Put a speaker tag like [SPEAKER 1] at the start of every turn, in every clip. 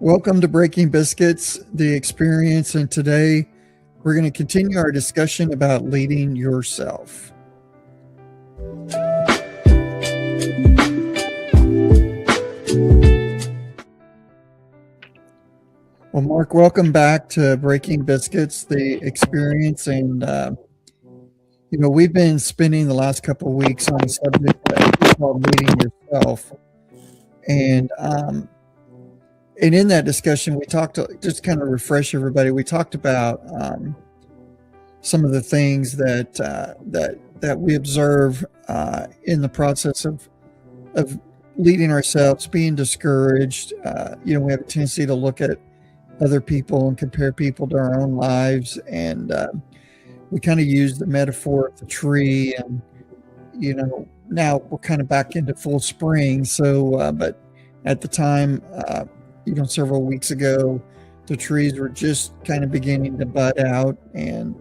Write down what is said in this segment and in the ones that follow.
[SPEAKER 1] Welcome to Breaking Biscuits, the experience, and today we're going to continue our discussion about leading yourself. Well, Mark, welcome back to Breaking Biscuits, the experience, and we've been spending the last couple of weeks on a subject that we call leading yourself, and in that discussion, we talked just kind of refresh everybody. We talked about some of the things that we observe in the process of leading ourselves, being discouraged. We have a tendency to look at other people and compare people to our own lives, and we kind of use the metaphor of the tree. And now we're kind of back into full spring. So, but at the time, several weeks ago, the trees were just kind of beginning to bud out, and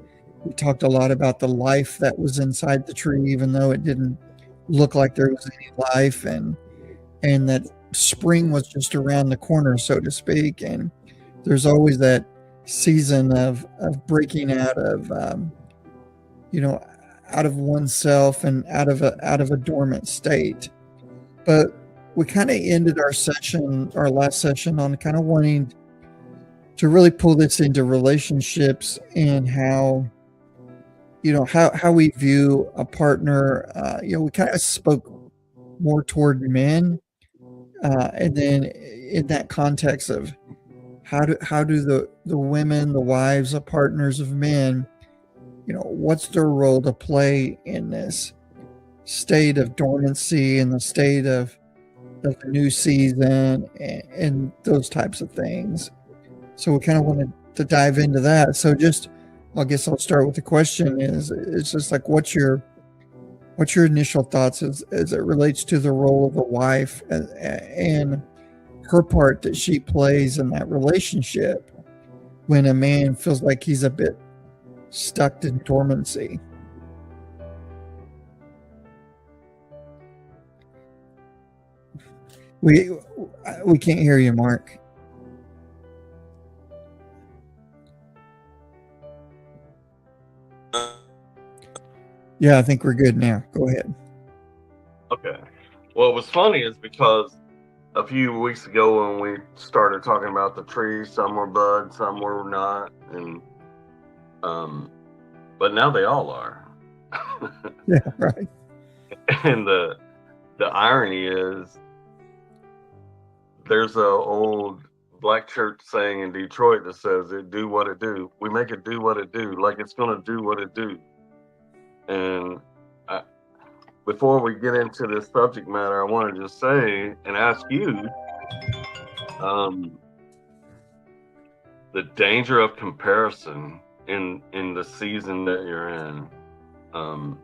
[SPEAKER 1] we talked a lot about the life that was inside the tree, even though it didn't look like there was any life, and that spring was just around the corner, so to speak. And there's always that season of breaking out of out of oneself and out of a dormant state. But we kind of ended our last session, on kind of wanting to really pull this into relationships and how we view a partner. We kind of spoke more toward men, and then in that context of how do the women, the wives, the partners of men, what's their role to play in this state of dormancy and the state of the new season and those types of things. So we kind of wanted to dive into that. So I guess I'll start with the question it's just like, what's your initial thoughts as it relates to the role of the wife and her part that she plays in that relationship when a man feels like he's a bit stuck in dormancy? We can't hear you, Mark. Yeah, I think we're good now. Go ahead.
[SPEAKER 2] Okay. Well, what's funny is because a few weeks ago when we started talking about the trees, some were bud, some were not, and but now they all are.
[SPEAKER 1] Yeah, right.
[SPEAKER 2] And the irony is, there's a old black church saying in Detroit that says, "It do what it do." We make it do what it do, like it's going to do what it do. And before we get into this subject matter, I want to just say and ask you, the danger of comparison in the season that you're in.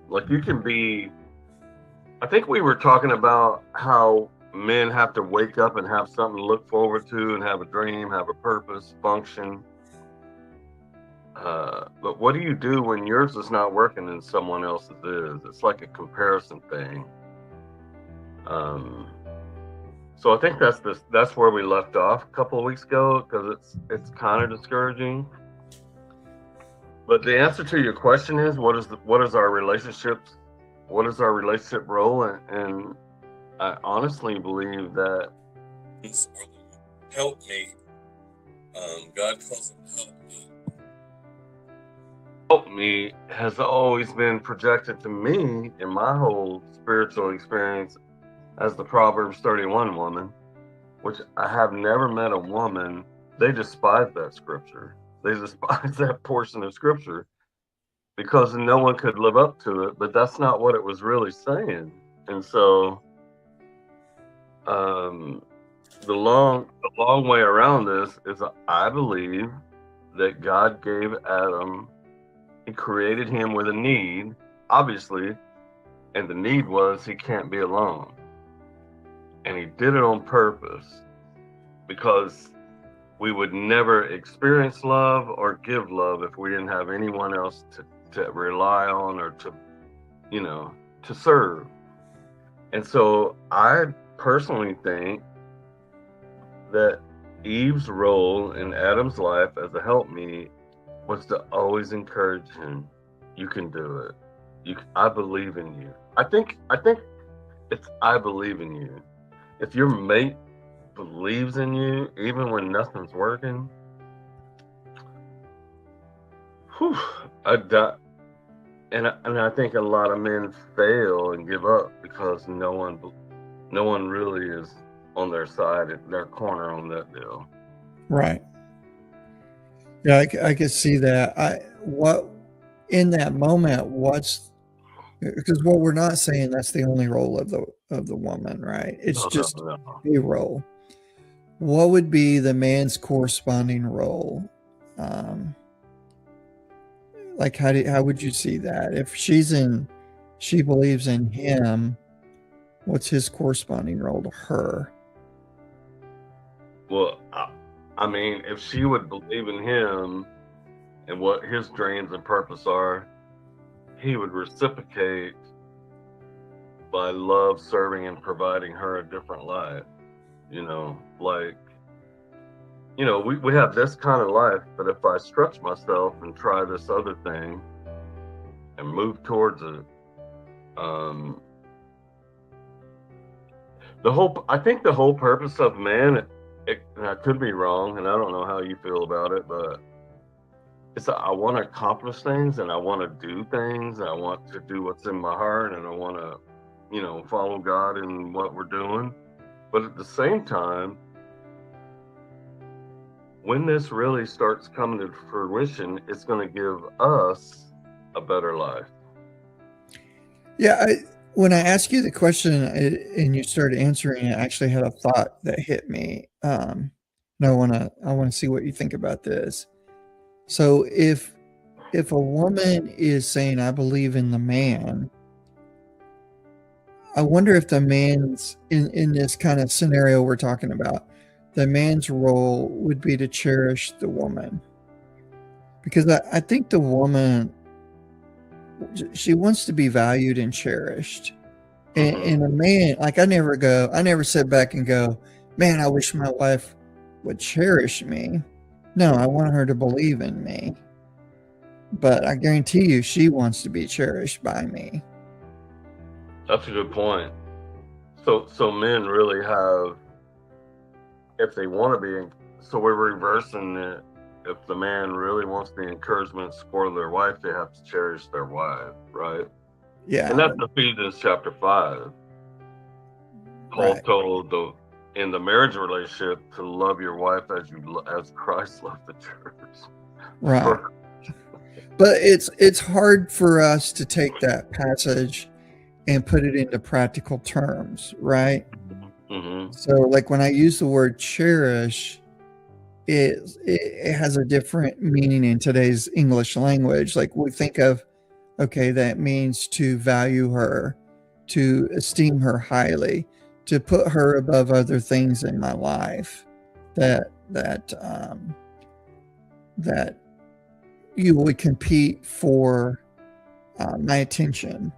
[SPEAKER 2] Like, you can be, I think we were talking about how men have to wake up and have something to look forward to and have a dream, have a purpose, function. But what do you do when yours is not working and someone else's is? It's like a comparison thing. So I think that's where we left off a couple of weeks ago, because it's kind of discouraging. But the answer to your question is, what is our relationships? What is our relationship role? And I honestly believe that
[SPEAKER 3] help me. God calls it help me.
[SPEAKER 2] Help me has always been projected to me in my whole spiritual experience as the Proverbs 31 woman, which I have never met a woman. They despise that scripture. They despise that portion of scripture because no one could live up to it, but that's not what it was really saying. And so the long way around this is, I believe that God gave Adam, he created him with a need, obviously, and the need was he can't be alone. And he did it on purpose, because we would never experience love or give love if we didn't have anyone else to rely on or to serve. And so I personally think that Eve's role in Adam's life as a helpmeet was to always encourage him. You can do it. I believe in you. I think it's I believe in you. If your mate believes in you, even when nothing's working, whew, and I think a lot of men fail and give up because no one really is on their side, at their corner on that deal.
[SPEAKER 1] Right. Yeah, I could see that. What in that moment, because what we're not saying that's the only role of the woman, right? It's
[SPEAKER 2] No,
[SPEAKER 1] just
[SPEAKER 2] no.
[SPEAKER 1] a role. What would be the man's corresponding role? Like how would you see that? If she believes in him, what's his corresponding role to her?
[SPEAKER 2] Well, I mean, if she would believe in him and what his dreams and purpose are, he would reciprocate by love, serving, and providing her a different life. You know, like, we have this kind of life, but if I stretch myself and try this other thing and move towards it, I think the whole purpose of man, and I could be wrong, and I don't know how you feel about it, but it's I want to accomplish things, and I want to do things, and I want to do what's in my heart, and I want to, follow God in what we're doing. But at the same time, when this really starts coming to fruition, it's going to give us a better life.
[SPEAKER 1] Yeah, when I asked you the question and you started answering, I actually had a thought that hit me. And I want to see what you think about this. So if a woman is saying, I believe in the man, I wonder if the man's in this kind of scenario we're talking about, the man's role would be to cherish the woman. Because I think the woman, she wants to be valued and cherished. And a man, like I never sit back and go, man, I wish my wife would cherish me. No, I want her to believe in me. But I guarantee you, she wants to be cherished by me.
[SPEAKER 2] That's a good point. So men really have, if they want to be, so we're reversing it. If the man really wants the encouragement, support of their wife, they have to cherish their wife, right?
[SPEAKER 1] Yeah.
[SPEAKER 2] And that's Ephesians chapter 5. Paul told in the marriage relationship to love your wife as Christ loved the church.
[SPEAKER 1] Right. But it's hard for us to take that passage and put it into practical terms, right?
[SPEAKER 2] Mm-hmm.
[SPEAKER 1] So like when I use the word cherish, it has a different meaning in today's English language. Like we think of, okay, that means to value her, to esteem her highly, to put her above other things in my life, that you would compete for my attention.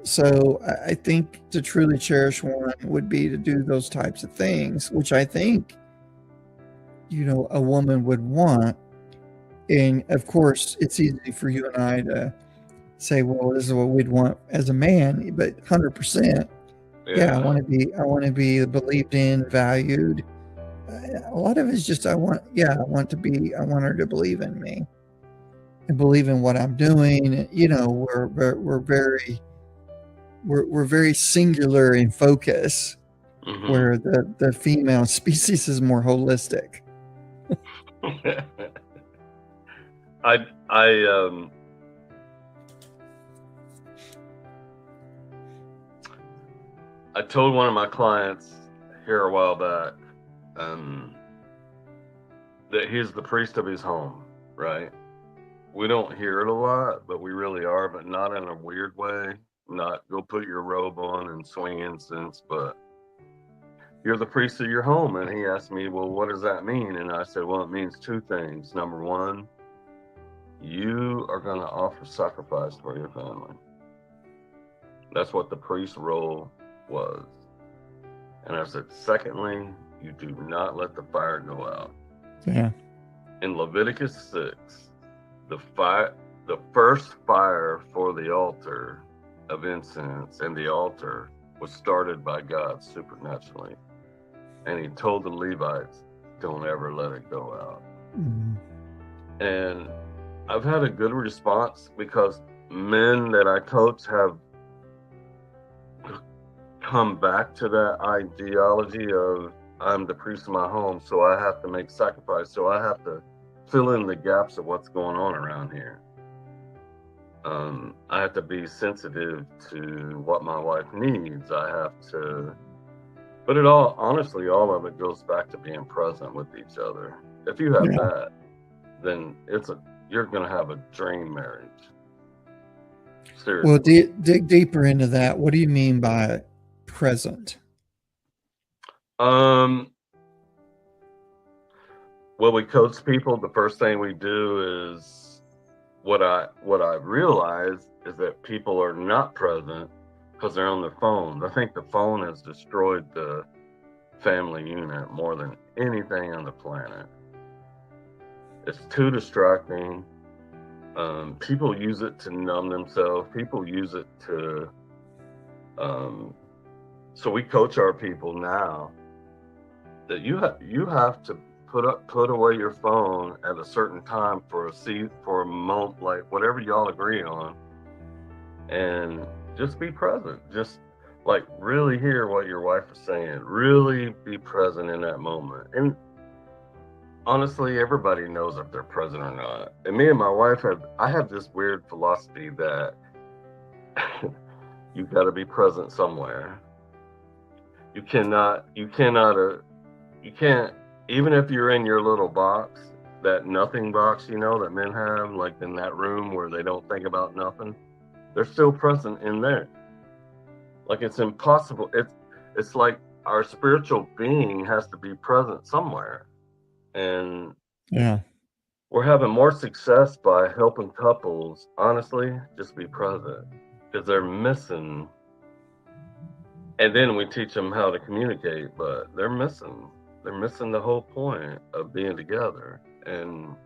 [SPEAKER 1] So I think to truly cherish one would be to do those types of things, which I think, a woman would want. And of course, it's easy for you and I to say, well, this is what we'd want as a man, but 100%. Yeah, I want to be believed in, valued. A lot of it's just I want her to believe in me and believe in what I'm doing. We're very singular in focus,
[SPEAKER 2] Mm-hmm.
[SPEAKER 1] where the female species is more holistic.
[SPEAKER 2] I told one of my clients here a while back that he's the priest of his home, right? We don't hear it a lot, but we really are, but not in a weird way. Not go put your robe on and swing incense, but you're the priest of your home. And he asked me, well, what does that mean? And I said, well, it means two things. Number one, you are going to offer sacrifice for your family. That's what the priest role was. And I said, secondly, you do not let the fire go out.
[SPEAKER 1] Yeah.
[SPEAKER 2] In Leviticus 6, the first fire for the altar of incense and the altar was started by God supernaturally. And he told the Levites, don't ever let it go out.
[SPEAKER 1] Mhm.
[SPEAKER 2] And I've had a good response because men that I coach have come back to that ideology of I'm the priest of my home, so I have to make sacrifice, so I have to fill in the gaps of what's going on around here. I have to be sensitive to what my wife needs. I have to, but honestly, all of it goes back to being present with each other. If you have
[SPEAKER 1] Yeah.
[SPEAKER 2] that, then you're going to have a dream marriage. Seriously.
[SPEAKER 1] Well, dig deeper into that. What do you mean by present?
[SPEAKER 2] When we coach people, the first thing we do is what I realize is that people are not present because they're on their phones. I think the phone has destroyed the family unit more than anything on the planet. It's too distracting. People use it to numb themselves. People use it to so we coach our people now that you have to put away your phone at a certain time for a moment, like whatever y'all agree on, and just be present. Just like really hear what your wife is saying. Really be present in that moment. And honestly, everybody knows if they're present or not. And me and my wife I have this weird philosophy that you got to be present somewhere. You can't, even if you're in your little box, that nothing box, that men have, like in that room where they don't think about nothing, they're still present in there. Like it's impossible. It's like our spiritual being has to be present somewhere. And
[SPEAKER 1] Yeah.
[SPEAKER 2] we're having more success by helping couples, honestly, just be present because they're missing. And then we teach them how to communicate, but they're missing the whole point of being together. And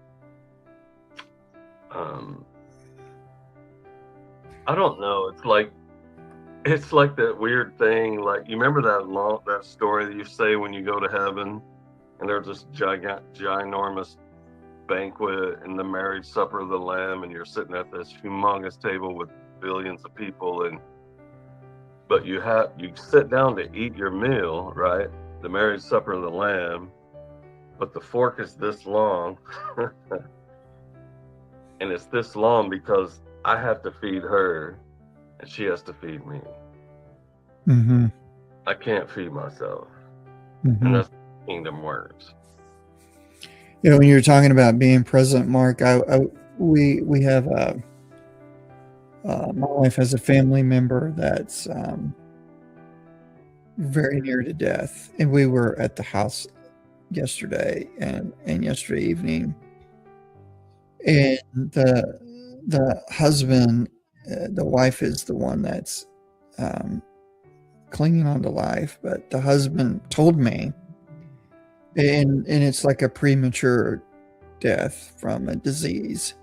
[SPEAKER 2] I don't know. It's like that weird thing. Like you remember that story that you say when you go to heaven, and there's this ginormous banquet and the marriage supper of the Lamb, and you're sitting at this humongous table with billions of people, but you sit down to eat your meal, right? The marriage supper of the Lamb, but the fork is this long. And it's this long because I have to feed her and she has to feed me.
[SPEAKER 1] Mm-hmm.
[SPEAKER 2] I can't feed myself.
[SPEAKER 1] Mm-hmm.
[SPEAKER 2] And that's how kingdom works.
[SPEAKER 1] When you're talking about being present, Mark, we have my wife has a family member that's very near to death, and we were at the house yesterday and yesterday evening, and the husband, the wife is the one that's clinging on to life, but the husband told me, and it's like a premature death from a disease,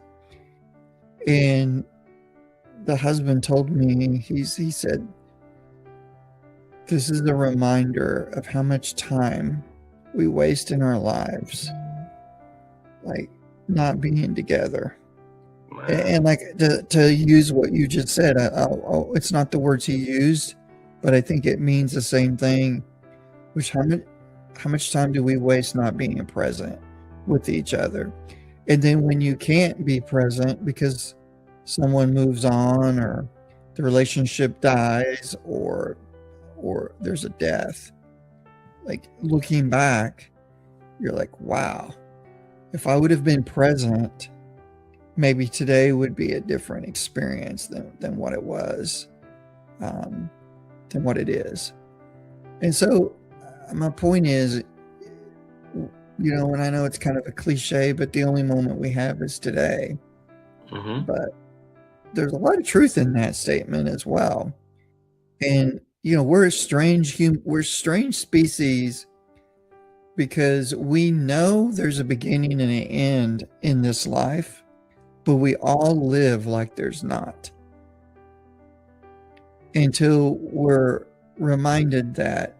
[SPEAKER 1] and the husband told me, he said, this is a reminder of how much time we waste in our lives, like not being together. And like to use what you just said, it's not the words he used, but I think it means the same thing. Which how much time do we waste not being present with each other? And then when you can't be present because someone moves on, or the relationship dies, or there's a death, like looking back, you're like, wow, if I would have been present, maybe today would be a different experience than what it was, than what it is. And so my point is, and I know it's kind of a cliche, but the only moment we have is today.
[SPEAKER 2] Mm-hmm.
[SPEAKER 1] But there's a lot of truth in that statement as well. And we're a strange species because we know there's a beginning and an end in this life, but we all live like there's not until we're reminded that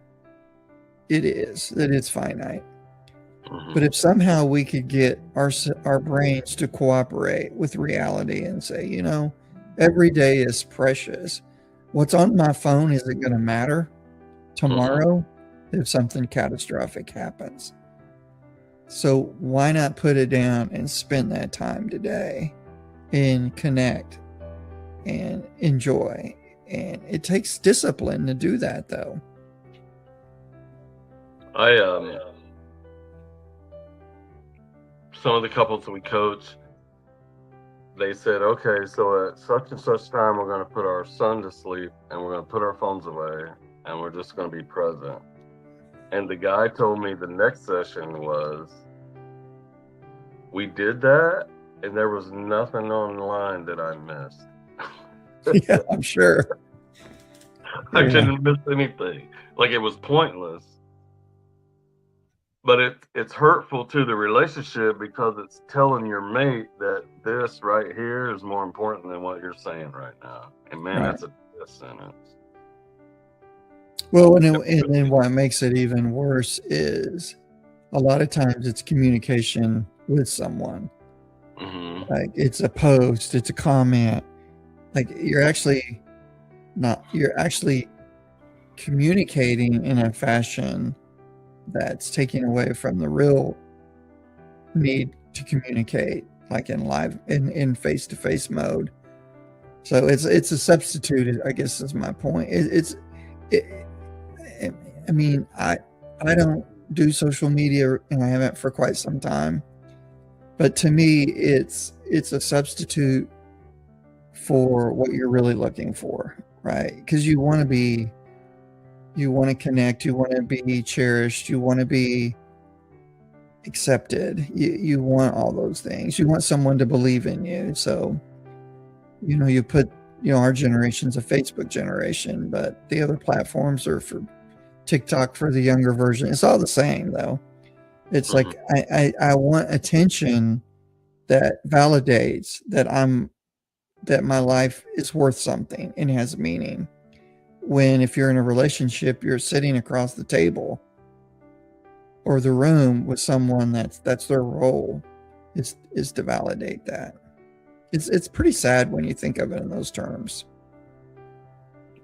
[SPEAKER 1] it's finite. But if somehow we could get our brains to cooperate with reality and say, you know, every day is precious. What's on my phone isn't going to matter tomorrow if something catastrophic happens. So why not put it down and spend that time today and connect and enjoy? And it takes discipline to do that, though.
[SPEAKER 2] Some of the couples that we coach, they said, okay, so at such and such time, we're going to put our son to sleep and we're going to put our phones away and we're just going to be present. And the guy told me the next session was, we did that and there was nothing online that I missed.
[SPEAKER 1] Yeah, I'm sure.
[SPEAKER 2] I didn't miss anything. Like, it was pointless. But it's hurtful to the relationship because it's telling your mate that this right here is more important than what you're saying right now. And man, that's a death sentence.
[SPEAKER 1] Well, and then what makes it even worse is a lot of times it's communication with someone. Like, it's a post, it's a comment. Like, you're actually communicating in a fashion that's taking away from the real need to communicate, like in face-to-face mode. So it's a substitute, I guess is my point. I mean, I don't do social media, and I haven't for quite some time. But to me, it's a substitute for what you're really looking for, right? Because you want to connect, you want to be cherished, you want to be accepted, you want all those things. You want someone to believe in you. So, you put, our generation's a Facebook generation, but the other platforms are for TikTok for the younger version. It's all the same, though. It's like I want attention that validates that my life is worth something and has meaning. When if you're in a relationship, you're sitting across the table or the room with someone that's their role is to validate that. It's pretty sad when you think of it in those terms.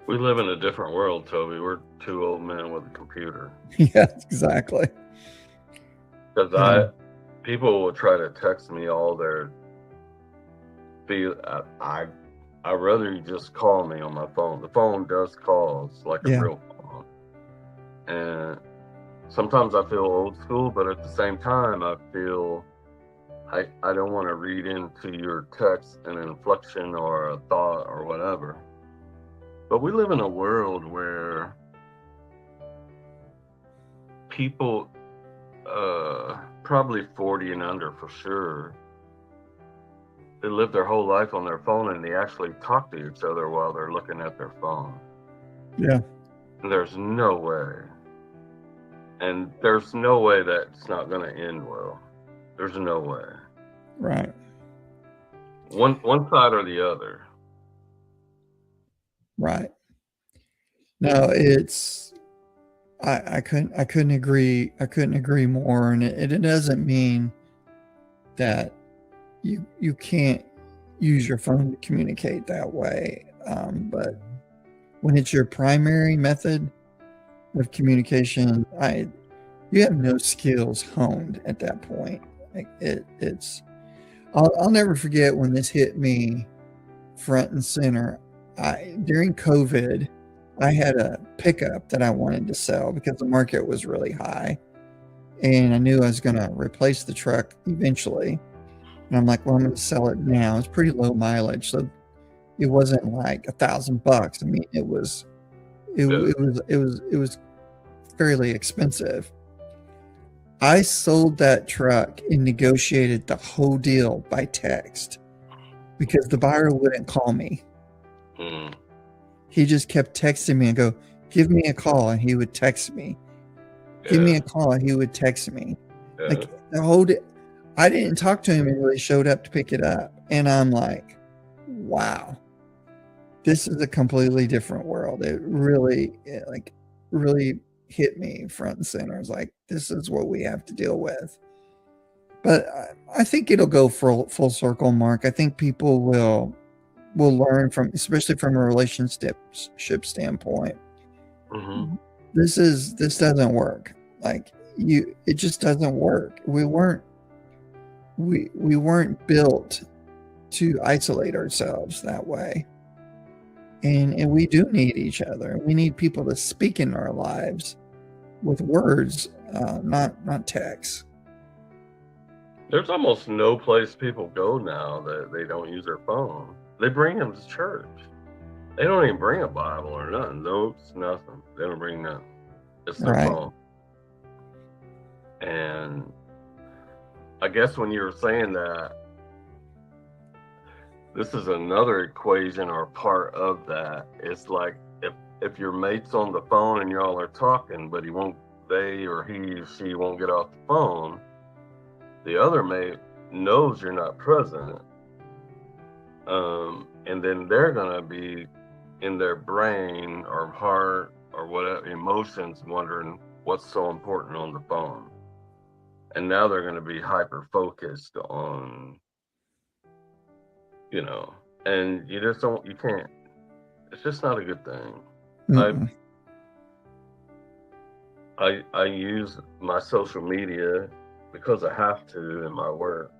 [SPEAKER 2] We live in a different world, Toby. We're two old men with a computer.
[SPEAKER 1] Yeah, exactly.
[SPEAKER 2] Because people will try to text me all their I'd rather you just call me on my phone. The phone does calls like a real phone. And sometimes I feel old school, but at the same time, I feel I don't want to read into your text an inflection or a thought or whatever. But we live in a world where people, probably 40 and under for sure, they live their whole life on their phone and they actually talk to each other while they're looking at their phone.
[SPEAKER 1] Yeah.
[SPEAKER 2] And there's no way. And there's no way that's not going to end well. There's no way.
[SPEAKER 1] Right.
[SPEAKER 2] One side or the other.
[SPEAKER 1] Right. No, it's I couldn't agree more, and it doesn't mean that you can't use your phone to communicate that way, but when it's your primary method of communication, you have no skills honed at that point. Like I'll never forget when this hit me front and center. During COVID, I had a pickup that I wanted to sell because the market was really high, and I knew I was going to replace the truck eventually. And I'm like, well, I'm going to sell it now. It's pretty low mileage, so it wasn't like $1,000. I mean, it was fairly expensive. I sold that truck and negotiated the whole deal by text because the buyer wouldn't call me. He just kept texting me and go, give me a call. And he would text me. give me
[SPEAKER 2] Yeah.
[SPEAKER 1] a call. He would text me.
[SPEAKER 2] Yeah.
[SPEAKER 1] Like the whole day, I didn't talk to him until he showed up to pick it up. And I'm like, wow, this is a completely different world. It really hit me front and center. It's like, this is what we have to deal with. But I think it'll go full circle, Mark. I think people will learn from, especially from a relationship standpoint.
[SPEAKER 2] Mm-hmm.
[SPEAKER 1] This doesn't work. Like it just doesn't work. We weren't built to isolate ourselves that way. And we do need each other. We need people to speak in our lives with words, not text.
[SPEAKER 2] There's almost no place people go now that they don't use their phone. They bring them to church. They don't even bring a Bible or nothing. Notes, nothing. They don't bring nothing. It's their
[SPEAKER 1] Right.
[SPEAKER 2] phone. And I guess when you were saying that, this is another equation or part of that. It's like if your mate's on the phone and y'all are talking, but they or he or she won't get off the phone, the other mate knows you're not present. And then they're gonna be in their brain or heart or whatever emotions wondering what's so important on the phone. And now they're gonna be hyper focused on, and you can't, it's just not a good thing.
[SPEAKER 1] Mm-mm.
[SPEAKER 2] I use my social media because I have to in my work.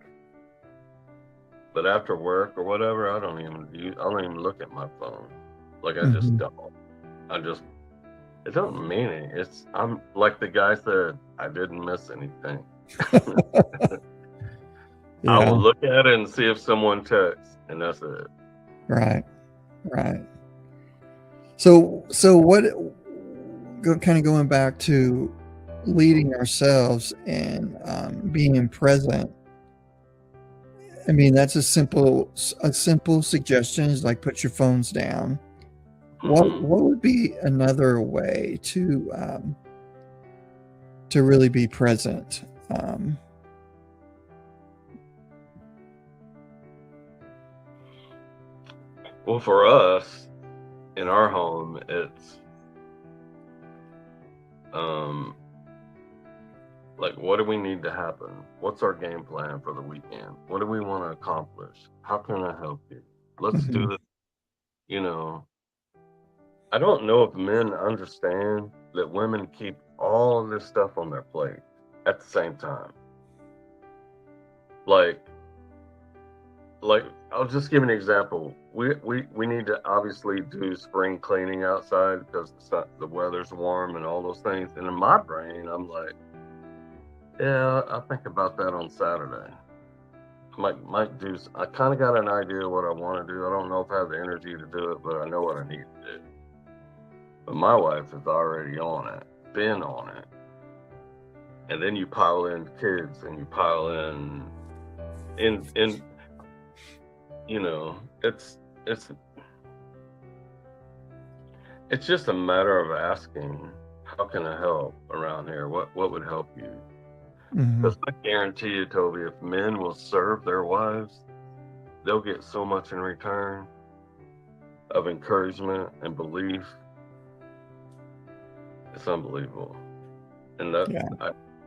[SPEAKER 2] But after work or whatever, I don't even look at my phone. Like I just don't. It doesn't mean it. I'm like the guy said, I didn't miss anything. I will look at it and see if someone texts, and that's it.
[SPEAKER 1] Right. So what? Kind of going back to leading ourselves and being present. I mean, that's a simple suggestion is like put your phones down.
[SPEAKER 2] Mhm.
[SPEAKER 1] What would be another way to really be present?
[SPEAKER 2] Well, for us in our home, it's like, what do we need to happen? What's our game plan for the weekend? What do we want to accomplish? How can I help you? Let's do this. I don't know if men understand that women keep all of this stuff on their plate at the same time. Like I'll just give an example. We need to obviously do spring cleaning outside because the weather's warm and all those things. And in my brain, I'm like, yeah, I'll think about that on Saturday. I kind of got an idea of what I want to do. I don't know if I have the energy to do it, but I know what I need to do. But my wife is already on it, been on it. And then you pile in kids and you pile in it's just a matter of asking, how can I help around here? What would help you? Because I guarantee you, Toby, if men will serve their wives, they'll get so much in return of encouragement and belief. It's unbelievable. And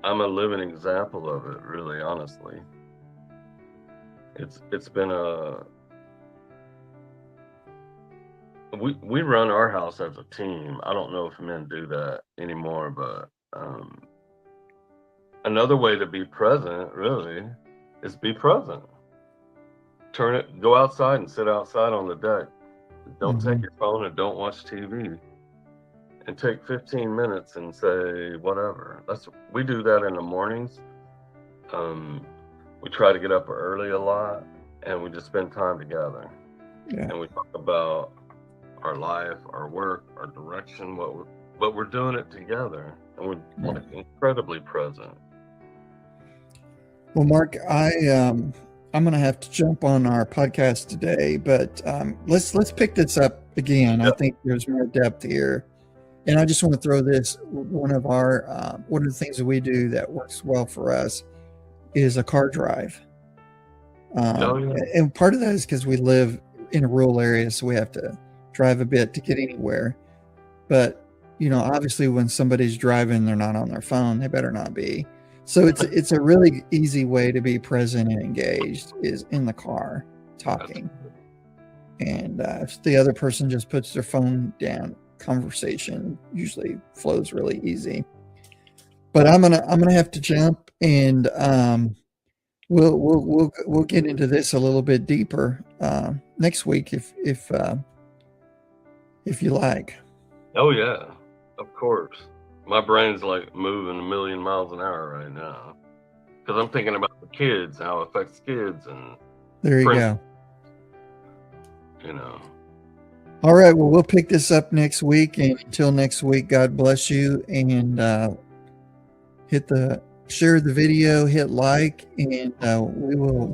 [SPEAKER 2] I'm a living example of it, really, honestly. It's been we run our house as a team. I don't know if men do that anymore, but another way to be present, really, is be present. Go outside and sit outside on the deck. Don't take your phone and don't watch TV. And take 15 minutes and say whatever. We do that in the mornings. We try to get up early a lot, and we just spend time together.
[SPEAKER 1] Yeah.
[SPEAKER 2] And we talk about our life, our work, our direction, but we're doing it together, and we're like incredibly present.
[SPEAKER 1] Well, Mark, I'm going to have to jump on our podcast today, but let's pick this up again.
[SPEAKER 2] Yeah.
[SPEAKER 1] I think there's more depth here. And I just want to throw this, one of the things that we do that works well for us is a car drive. And part of that is because we live in a rural area, so we have to drive a bit to get anywhere. But, you know, obviously when somebody's driving, they're not on their phone. They better not be. So it's a really easy way to be present and engaged is in the car talking. And if the other person just puts their phone down, conversation usually flows really easy. But I'm gonna have to jump, and we'll get into this a little bit deeper next week if you like.
[SPEAKER 2] Oh yeah, of course. My brain's like moving a million miles an hour right now because I'm thinking about the kids, how it affects kids, and
[SPEAKER 1] there you go.
[SPEAKER 2] You know.
[SPEAKER 1] All right. Well, we'll pick this up next week, and until next week, God bless you, and share the video, hit like, and we will